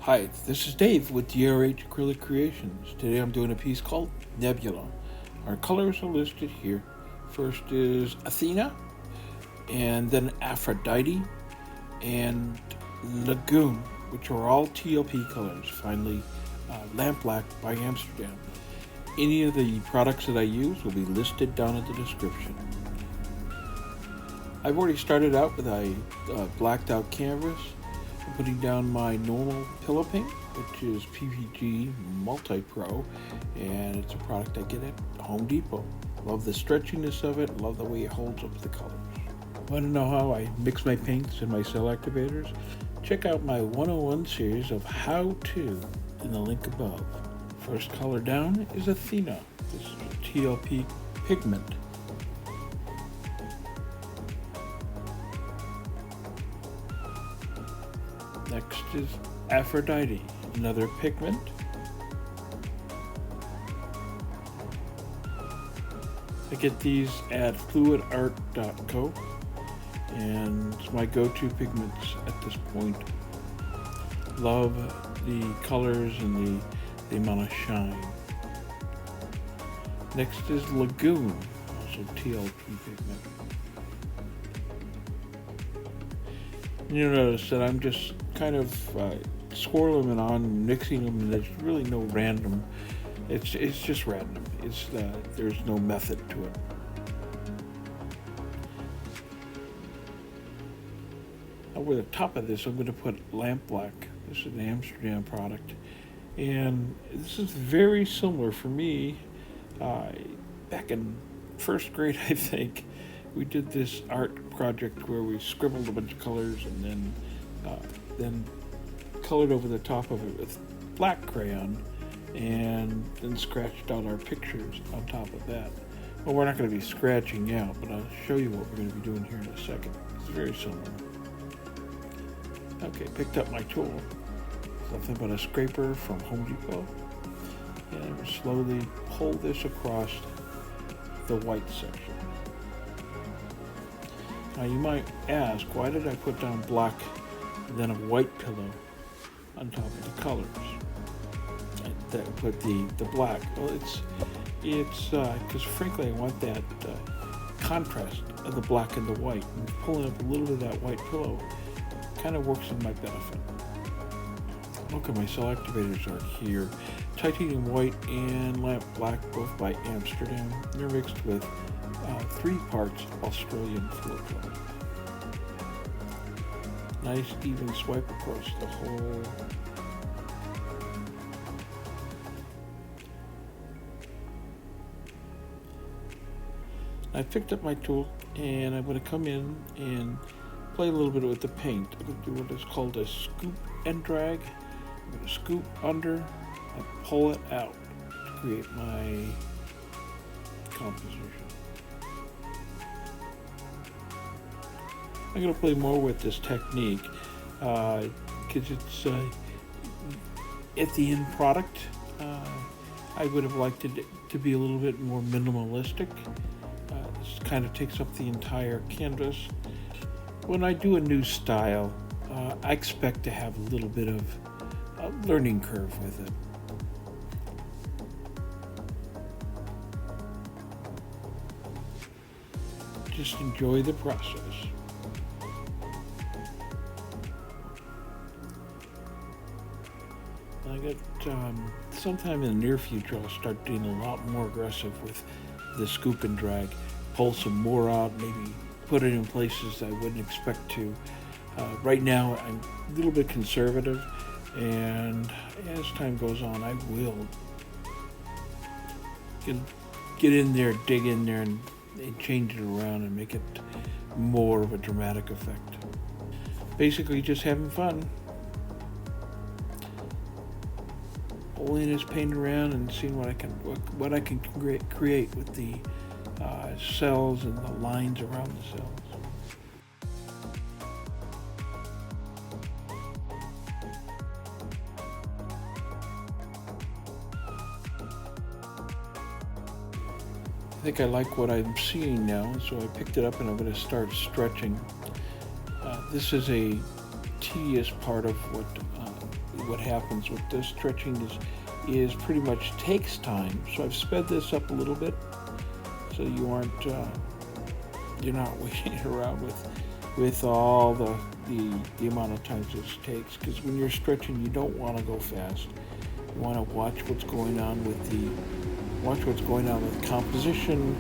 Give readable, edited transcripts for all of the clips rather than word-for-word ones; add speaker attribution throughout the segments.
Speaker 1: Hi, this is Dave with DRH Acrylic Creations. Today I'm doing a piece called Nebula. Our colors are listed here. First is Athena, and then Aphrodite, and Lagoon, which are all TLP colors. Finally, Lamp Black by Amsterdam. Any of the products that I use will be listed down in the description. I've already started out with a blacked out canvas. I'm putting down my normal pillow paint, which is PPG Multi-Pro, and it's a product I get at Home Depot. Love the stretchiness of it, love the way it holds up the colors. Want to know how I mix my paints and my cell activators? Check out my 101 series of how-to in the link above. First color down is Athena. This is TLP Pigment. Next is Aphrodite, another pigment. I get these at FluidArt.co, and it's my go-to pigments at this point. Love the colors and the amount of shine. Next is Lagoon, also TLP pigment. You'll notice that I'm just kind of swirling them on, mixing them, and there's really no random. It's just random. There's no method to it. Over the top of this, I'm going to put Lamp Black. This is an Amsterdam product, and this is very similar for me. Back in first grade, I think, we did this art project where we scribbled a bunch of colors and then colored over the top of it with black crayon, and then scratched out our pictures on top of that. Well, we're not going to be scratching out, but I'll show you what we're going to be doing here in a second. It's very similar. Okay, picked up my tool. Nothing but a scraper from Home Depot, and I will slowly pull this across the white section. Now you might ask, why did I put down black and then a white pillow on top of the colors? That put the black. Well, it's because frankly I want that contrast of the black and the white. And pulling up a little bit of that white pillow kind of works in my benefit. Okay, my cell activators are here. Titanium white and lamp black, both by Amsterdam. They're mixed with 3 parts Australian floetrol. Nice even swipe across the whole. I picked up my tool and I'm going to come in and play a little bit with the paint. I'm going to do what is called a scoop and drag. I'm going to scoop under and pull it out to create my composition. I'm going to play more with this technique because it's at the end product. I would have liked it to be a little bit more minimalistic. This kind of takes up the entire canvas. When I do a new style, I expect to have a little bit of a learning curve with it. Just enjoy the process. I get sometime in the near future I'll start doing a lot more aggressive with the scoop and drag. Pull some more out, maybe put it in places I wouldn't expect to. Right now I'm a little bit conservative, and as time goes on I will get in there, dig in there, and change it around and make it more of a dramatic effect. Basically just having fun. Pulling this paint around and seeing what I can create with the cells and the lines around the cells. I think I like what I'm seeing now, so I picked it up and I'm going to start stretching. This is a tedious part of what what happens with this stretching is pretty much takes time. So I've sped this up a little bit, so you aren't you're not waiting around with all the amount of time this takes, because when you're stretching you don't want to go fast. You want to watch what's going on with composition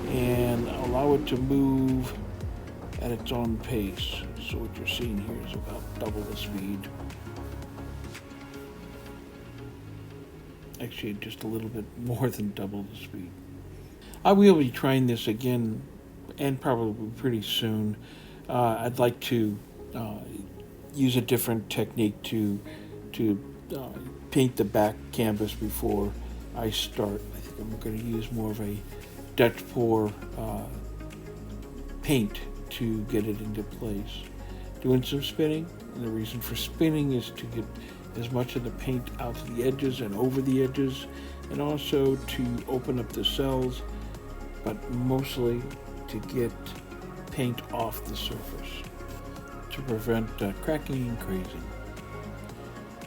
Speaker 1: and allow it to move at its own pace. So what you're seeing here is about double the speed. Actually, just a little bit more than double the speed. I will be trying this again, and probably pretty soon. I'd like to use a different technique to paint the back canvas before I start. I think I'm going to use more of a Dutch pour paint to get it into place. Doing some spinning, and the reason for spinning is to get as much of the paint out to the edges and over the edges, and also to open up the cells, but mostly to get paint off the surface to prevent cracking and crazing.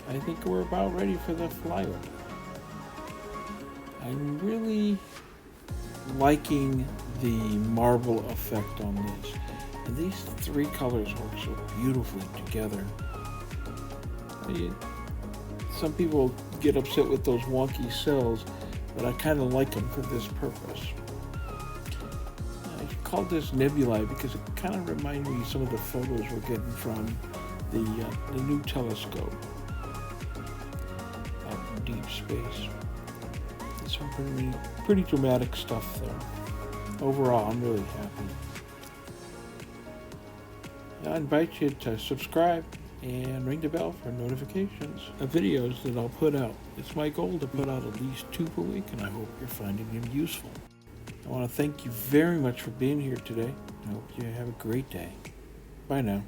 Speaker 1: I think we're about ready for the flyover. I'm really liking the marble effect on this, and these three colors work so beautifully together. Some people get upset with those wonky cells, but I kind of like them for this purpose. I called this Nebula because it kind of reminded me of some of the photos we're getting from the new telescope out in deep space. There's some pretty dramatic stuff there. Overall, I'm really happy. I invite you to subscribe and ring the bell for notifications of videos that I'll put out. It's my goal to put out at least 2 per week, and I hope you're finding them useful. I want to thank you very much for being here today. I hope you have a great day. Bye now.